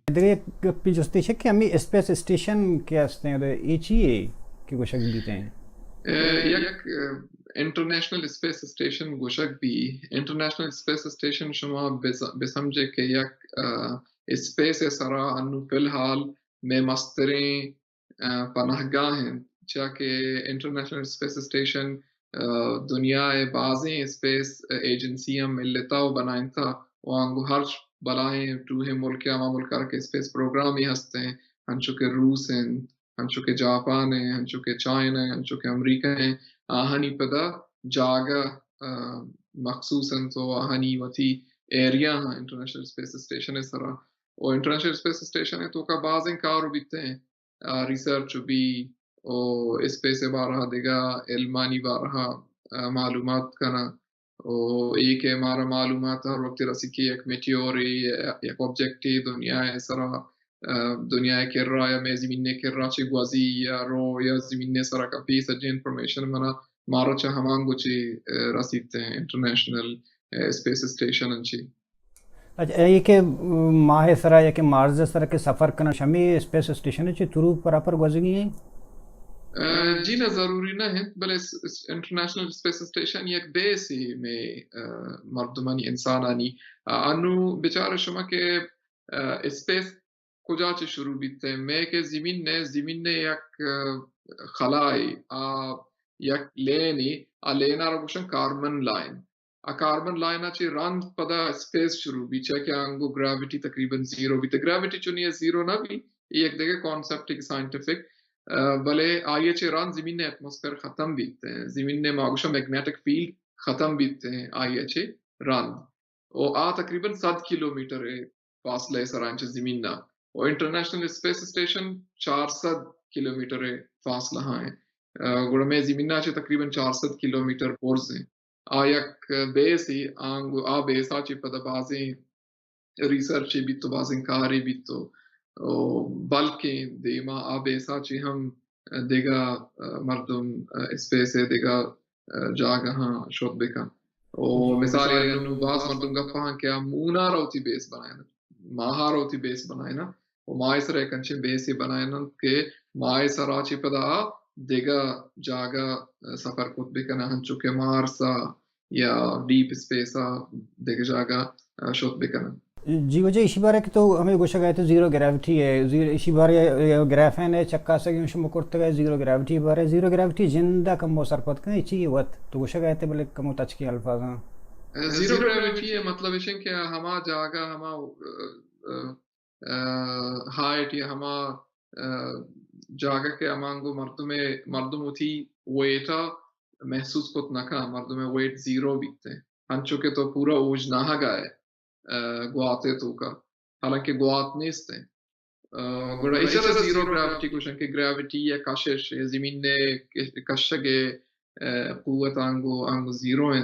دیگه پیجستیشه که همی space station که هستن ای چیه که گوشک بیته ہیں؟ یک انٹرنیشنل اسپیس اسٹیشن گوشک بھی انٹرنیشنل اسپیس اسٹیشن شما بسمجھے کہ یک اسپیس سرا انو فی الحال میں مستریں پناہ گاہ ہیں چاکہ انٹرنیشنل اسپیس اسٹیشن دنیا بعضیں اسپیس ایجنسیاں ملتا و بنائیں تھا وانگو ہر بلائیں ٹوہے ملک اما ملکار کے اسپیس پروگرام ہی ہستے ہیں ہنچو کہ روس ہیں ہنچو کہ جاپان ہیں ہنچو کہ چائنا ہیں ہنچو کہ امریکہ ہیں آہنی پدا جاگا مخصوصاً تو آہنی وتی ایریا ہاں انٹرنیشنل اسپیس اسٹیشن اس طرح اور انٹرنیشنل اسپیس اسٹیشن ہے تو کا بعضیں کارو بیتے ہیں ریسرچ بھی اور اسپیس بارہا دیگا علمانی بارہا معلومات کنا اور ایک ہے ہمارا معلومات ہر وقت رسی کی ایک میٹیوری ایک آبجیکٹی دنیا ہے سرا دنیا کے رہا یا میں زمین نے کر رہا چی گوازی یا رو یا زمین نے سرا کا پیس اجی انفرمیشن منا مارا چا ہمانگو چی رسیتے ہیں انٹرنیشنل اسپیس اسٹیشن انچی. اچھا یہ کہ ماہ سرا یا کہ مارز سرا کے سفر کرنا شمی اسپیس اسٹیشن چی ترو پراپر گوزگی ہیں؟ جی نہ ضروری نہ ہے بلے انٹرنیشنل اسپیس اسٹیشن یک بیس ہی میں مردمانی انسانانی انو بیچارہ شما کے اسپیس کجا چے شروع بیتے ہیں میں کہ زمین نے یک خلائی یک لینی لینا رو گوشن کاربن لائن کاربن لائن چی رند پدا اسپیس شروع بھی چاہ کہ آنگو گراویٹی تقریباً زیرو بھی گراویٹی چونی ہے زیرو نہ بھی ایک دیکھے کانسیپٹ ایک سائنٹیفک بلے آئیے چے ران زمین نے ایٹماسفیر ختم بیتے ہیں زمین نے ماغوشا میگنیٹک فیلڈ ختم بیتے ہیں آئیے چے ران اور تقریباً 7 کلومیٹر فاصلہ سرانچ زمین نا اور انٹرنیشنل اسپیس اسٹیشن 400 کلومیٹر فاصلہ ہاں ہے گوڑا میں زمین نا چے تقریباً 400 کلومیٹر پورز ہیں آیک بیس ہی آنگو بیس آچے پدا بازیں ریسرچ بھی تو بازیں کاری بھی تو بلکہ دیما آبیسا چی ہم دیگا مردم اسپیس دیگا جاگا ہاں شوت بکا اور مثالی انہوں باز مردم گفا ہاں کیا مونا روتی بیس بنائے نا ماہا روتی بیس بنائے نا اور مائی سر ایک انچے بیس ہی بنائے نا کہ مائی سر آچی پدا دیگا جاگا سفر کت بکنا ہنچو کہ مارسا یا ڈیپ اسپیسا دیگا جاگا شوت بکنا. جی وجہ اسی بارے کہ تو ہمیں گوشہ گئے تھے زیرو گریوٹی ہے اسی بارے گرافین ہے چکا سے گیوں شما کرتے گئے زیرو گریوٹی بارے زیرو گریوٹی زندہ کم وہ سرپت کرنے چیئے وقت تو گوشہ گئے تھے بلے کم ٹچ کی الفاظ ہاں زیرو گریوٹی ہے مطلب ہے کہ ہما جاگا ہما ہائٹ یا ہما جاگا کے امانگو مردم ہوتی ویٹا محسوس کت نکا مردم ویٹ زیرو بیتے ہیں ہنچو کہ تو پورا اوج نہ گائے گواتے تو کا حالانکہ گوات نہیں استے گوڑا اس طرح زیرو گریوٹی کوشن کہ گریوٹی یا کشش زمین نے کشگے قوت آنگو زیرو ہیں.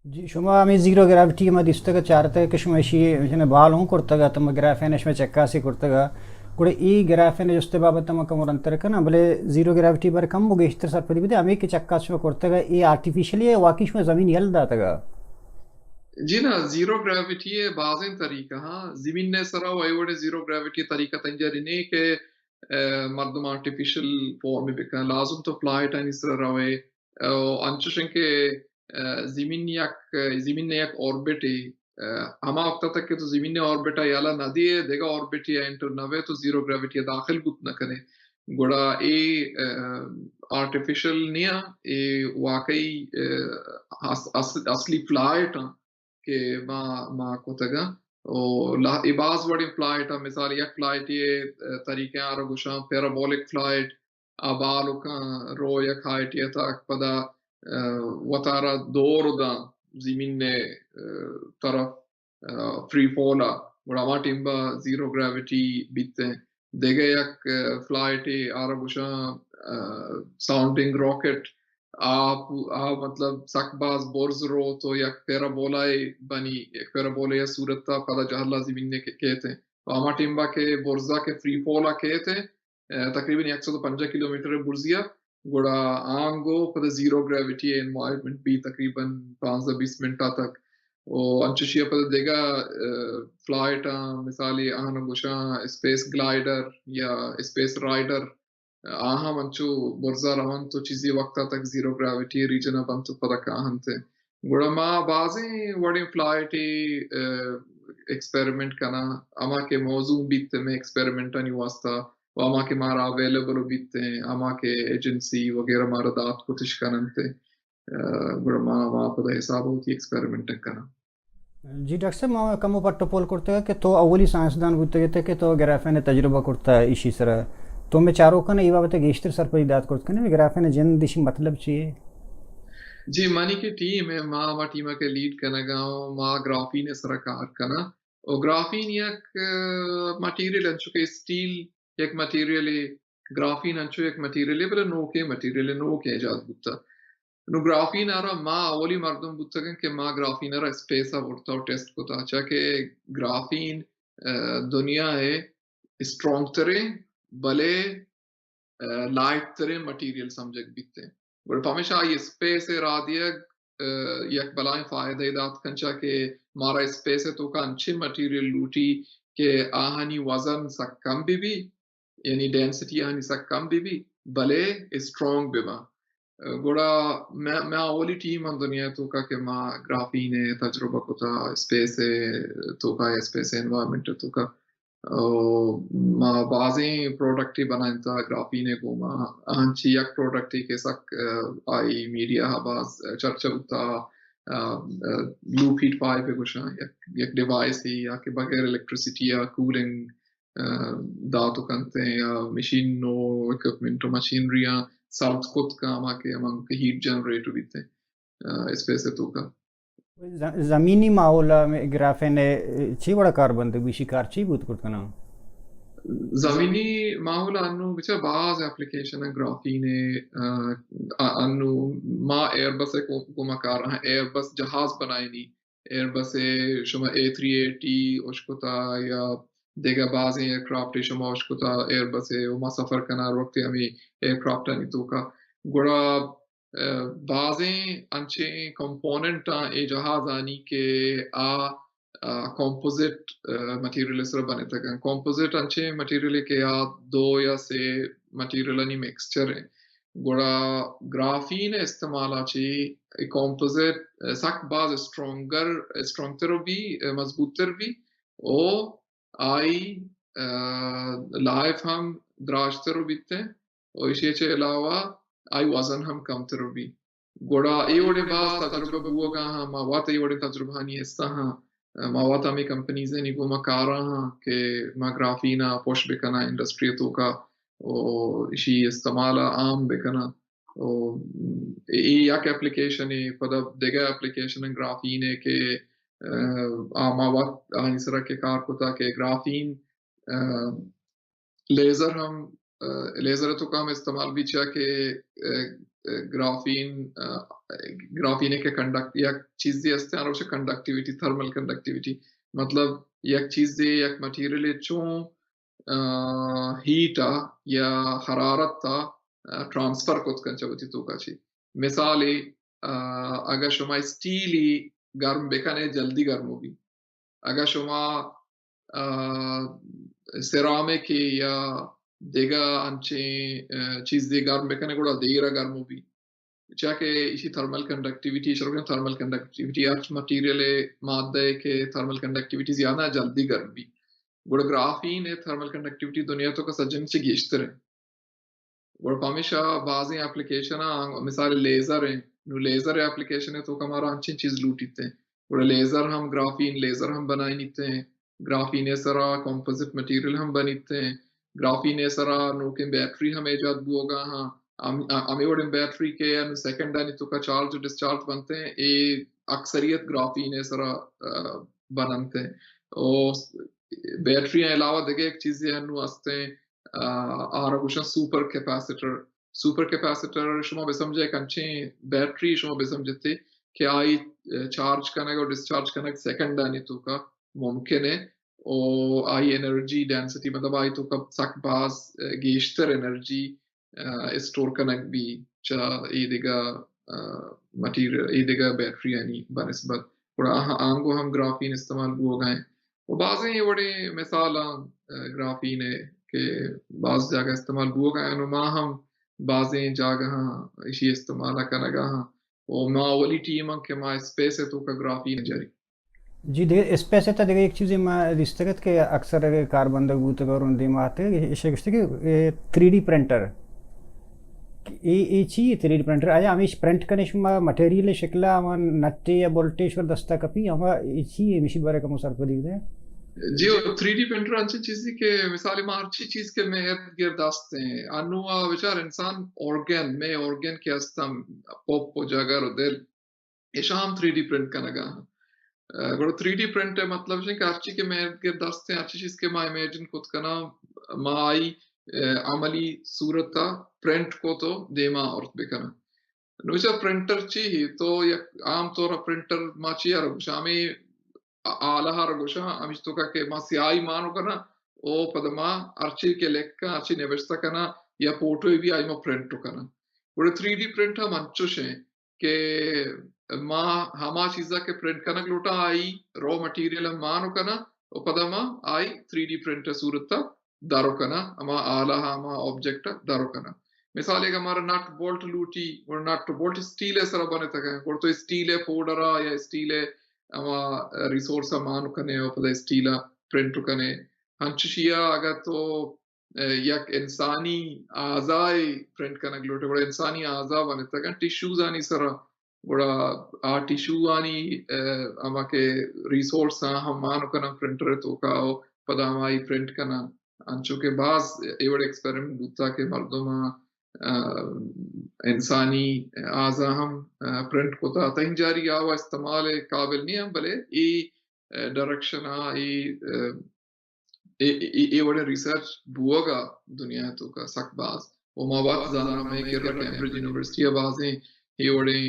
جی شما ہمیں زیرو گریوٹی ما دیستے گا چارتے ہیں کہ شما ایشی بال ہوں کرتا گا تم گرافین اس میں چکا سی کرتا گا گوڑا ای گرافین جستے بابت تم کم مرنتر کنا بلے زیرو گریوٹی بار کم ہو گیشتر سر پڑی بیدے ہمیں کہ چکا شما کرتا گا ای آرٹیفیشلی ہے واقعی شما زمین یل داتا گا جی نا زیرو گریوٹی ہے بعضیں طریقہ ہاں زمین نے سرا وائی وڑے زیرو گریوٹی طریقہ تنجری نہیں کہ مردم آرٹیفیشل فورم میں بکن لازم تو فلائٹ ہے اس طرح روے انچوشن کے زمین نے یک اوربٹ ہے ہما وقتا تک کہ تو زمین نے اوربٹ ہے یالا ندی ہے دیگا اوربٹ ہے انٹر نوے تو زیرو گریوٹی داخل گت نہ کرے گوڑا اے آرٹیفیشل نہیں اے واقعی اصلی فلائٹ ہاں کہ ما کو تگا اور باز بڑی فلائٹ ہے مثال یک فلائٹ یہ طریقے آرہ گوشاں پیرابولک فلائٹ آبالو کا رو یک ہائٹ یہ تاک پدا وطارہ دور دا زمین نے طرف فری فولا بڑا ما ٹیمبا زیرو گریوٹی بیتے ہیں دیگے یک فلائٹ آرہ گوشاں ساؤنڈنگ راکٹ آپ مطلب سک باز بورز رو تو یک پیرابولائے بنی ایک پیرابولائے صورت تا پدا جہلا زمین نے کہتے ہیں آما ٹیمبا کے بورزا کے فری فولا کہتے ہیں تقریباً 150 کلومیٹر برزیا گوڑا آنگو پدا زیرو گریوٹی انوائرمنٹ بھی تقریباً 15-20 منٹا تک و انچوشیا پر دیگا فلائٹ مثالی آہن گوشاں اسپیس گلائڈر یا اسپیس رائڈر آہاں منچو برزا رہن تو چیزی وقتا تک زیرو گراویٹی ریجن بن تو پتہ آہن تھے گوڑا ما بازیں وڑی فلائٹی ایکسپیریمنٹ کنا اما کے موضوع بیتے میں ایکسپیریمنٹ نہیں واسطہ و اما کے مارا اویلیبل بیتے ہیں اما کے ایجنسی وغیرہ مارا دات کو تشکنن تھے گوڑا ما پتہ حساب ہوتی ایکسپیریمنٹ کنا. جی ڈاکٹر صاحب ما کمو پٹو پول کرتے گا کہ تو اولی سائنسدان بودتے گے کہ تو گرافین تجربہ کرتا ہے اسی طرح تو میں چاروں کا نا یہ بات گیشتر سر پر داد کرتے ہیں گرافین جن دیشی مطلب چاہیے. جی مانی کی ٹیم ہے ما ٹیم کے لیڈ کنا گاؤں ما گرافین سر کار کنا اور گرافین یک مٹیریل انچو کے اسٹیل یک مٹیریل گرافین انچو یک مٹیریل بلے نو کے ایجاد بودتا نو گرافین آرہ ما اولی مردم بودتا گن کہ ما گرافین آرہ اسپیسا بودتا اور ٹیسٹ کوتا چاکہ گرافین دنیا ہے اسٹرونگ ترے بلے لائٹ ترے مٹیریل سمجھک بیتے ہیں اور ہمیشہ یہ اسپیس را دیا یک بلائیں فائدہ دات کنچا کہ مارا اسپیس ہے تو کا انچے مٹیریل لوٹی کہ آہنی وزن سک کم بھی یعنی ڈینسٹی آہنی سک کم بھی بلے اسٹرونگ بھی با گوڑا میں اولی ٹیم ہم دنیا تو کا کہ ما گرافین تجربہ کو تا اسپیس تو کا اسپیس انوائرمنٹ تو کا ما بازیں پروڈکٹ ہی بنائیں تا گرافین کو ما ہنچی یک پروڈکٹ ہی کے سک آئی میڈیا باز چرچا ہوتا لوپ ہیٹ پائپ ہے کچھ یک ڈیوائس ہی یا کہ بغیر الیکٹریسٹی یا کولنگ داتو کنتے ہیں یا مشین نو اکوپمنٹ مشینریاں سالت خود کا ہما کے ہم ہیٹ جنریٹ ہوتے ہیں اس پہ سے تو کا زمینی ماحولا میں گرافین چی بڑا کاربن دے بیشی کار چی بود کرت کنا زمینی ماحول انو بچا بعض اپلیکیشن ہے گرافین انو ما ایئر بس کو مکار رہا ایئر بس جہاز بنائے نہیں ایئر بس شما A380 اشکتا یا دیگا بعض ایئر کرافٹ شما اشکتا ایئر بس ما سفر کنا وقت ہمیں ایئر کرافٹ نہیں تو کا گوڑا بعضیں انچے کمپوننٹ اے جہاز آنی کہ کمپوزٹ مٹیریل اس طرح بنے تھا کمپوزٹ انچے مٹیریل کے یا دو یا سے مٹیریل نہیں مکسچر ہیں گوڑا گرافین استعمال آچے کمپوزٹ سک بعض اسٹرونگ تر بھی مضبوط تر بھی او آئی لائف ہم دراج تر بیتے ہیں اور اسی چھے علاوہ آئی وزن ہم کم تر بھی گوڑا ای وڑے بعض تجربہ بوا گا ہاں ماوات ای وڑے تجربہ نہیں استا ہاں ماواتا میں کمپنیز ہیں نہیں کو ما کارا ہاں کہ ما گرافینا پوش بکنا انڈسٹری تو کا اسی استعمال عام بکنا یک اپلیکیشن ہے پدا دیگا اپلیکیشن گرافین ہے کہ ماوات آنی سرا کے کار کو تا کہ گرافین لیزر ہم لیزر تو کا ہم استعمال بھی چاہ کہ گرافین کے کنڈکٹ یک چیز دی استعمال ہوشے کنڈکٹیویٹی تھرمل کنڈکٹیویٹی مطلب یک چیز دی یک مٹیریل چون ہیٹا یا حرارت تا ٹرانسفر کت کنچا ہوتی تو کا چی مثالی اگر شما اسٹیلی گرم بکنے جلدی گرم ہوگی اگر شما سیرامک یا دیگا انچے چیز دی گرم بکنے گوڑا دیرہ گرم ہوگی چاکہ اسی تھرمل کنڈکٹیویٹی شروع تھرمل کنڈکٹیویٹی اچھ مٹیریل مادہ ہے کہ تھرمل کنڈکٹیویٹی زیادہ جلدی گرم بھی گوڑا گرافین ہے تھرمل کنڈکٹیویٹی دنیا تو کا سجن سے گیشتر ہے گوڑا ہمیشہ بعضی اپلیکیشن مثال لیزر ہیں نو لیزر اپلیکیشن ہے تو ہمارا انچین چیز لوٹیتے ہیں گوڑا لیزر ہم گرافین لیزر ہم بنائی نیتے ہیں گرافین سرا کمپوزٹ مٹیریل ہم بنیتے ہیں گرافین سرا نوکن بیٹری ہم ایجاد بوگا ہاں ہمیں وڑن بیٹری کے سیکنڈ آنی تو کا چارج ڈسچارج بنتے ہیں اے اکثریت گرافین سرا بنتے ہیں اور بیٹری علاوہ دیکھے ایک چیز یہ ہنو ہستے ہیں آرہ کچھ سپر کیپیسیٹر شما بسمجھے کنچے بیٹری شما بسمجھتے کہ آئی چارج کرنے اور ڈسچارج کرنے سیکنڈ آنی تو کا ممکن ہے اور آئی انرجی ڈینسٹی مطلب آئی تو کب سک باز گیشتر انرجی اسٹور کنک بھی چاہ ای دیگا مٹیریل ای دیگا بیٹری یعنی بنسبت آنگو ہم گرافین استعمال ہو گئے وہ بعض یہ بڑے مثال گرافین ہے کہ بعض جگہ استعمال ہو گئے نما ہم بعضیں جگہ اسی استعمال کرنگا وہ ما اولی ٹیم کہ ما اسپیس ہے تو کا گرافین جاری جی دیکھ اسپیس ہے دیکھ ایک چیز میں دستگت کہ اکثر کار بندگ بوت اور ان دیم آتے کہ 3D پرنٹر چی 3D پرنٹر آیا ہمیش پرنٹ کنش ما مٹیریل شکلا ہم نٹے یا بولٹیش ور دستا کپی ہم چی مشی بارے کا مسار کو دیکھ دیں جی 3D پرنٹر انچی چیزی کہ مثال ما ہر چیز کے میں ارد گرد آستے ہیں انو بچار انسان organ میں organ کے استم پوپ و جاگر و دل اشام 3D پرنٹ کنگا گوڑا 3D پرنٹ ہے مطلب ہے کہ ہر چیز کے میں ارد گرد آستے ہیں ہر چیز کے ما امیجن کت کنا ما آئی عملی صورتا پرنٹ کو تو دیما عورت بکنا نوچا پرنٹر چی ہی تو یک عام طور پرنٹر ما چی آرہ شامی آلہ رگوشا ہمیش تو کہ ما سیاہی مانو کنا او پدما ارچی کے لکھا ارچی نوشتا کنا یا فوٹو بھی آئی ما پرنٹو کنا وہ 3D پرنٹ ہم انچوش ہیں کہ ما ہما چیزا کے پرنٹ کنا لوٹا آئی رو مٹیریل ہم مانو کنا او پدما آئی 3D پرنٹ صورتا دارو کنا ہما آلہ ہما آبجیکٹ دارو کنا مثال ایک ہمارا نٹ بولٹ لوٹی اور نٹ بولٹ اسٹیل ہے سرا بنے تک ہے اور تو اسٹیل ہے پوڈرا یا اسٹیل ہے اما ریسورس مانو کنے او پدا اسٹیلا پرنٹ کنے ہنچشیا اگر تو یک انسانی اعضائی پرنٹ کنے گلوٹے بڑا انسانی اعضا بنے تک ٹیشوز آنی سرا بڑا ٹیشو آنی اما کے ریسورس ہم مانو کنا پرنٹر تو کا پدا ہمائی پرنٹ کنا انچو کے بعض ایوڑ ایکسپیریمنٹ بوتا کہ مردم انسانی اعضا ہم پرنٹ کو تا تہن جاری آوا استعمال قابل نہیں ہم بلے ای ڈائریکشن ای وڑے ریسرچ بوگا دنیا تو کا سک باز وہ مواد زانا ہمیں کر رہا کیمبرج یونیورسٹی بازیں ای وڑے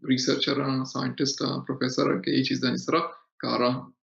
ریسرچر سائنٹسٹ پروفیسر کے یہ چیزیں اس طرح کارا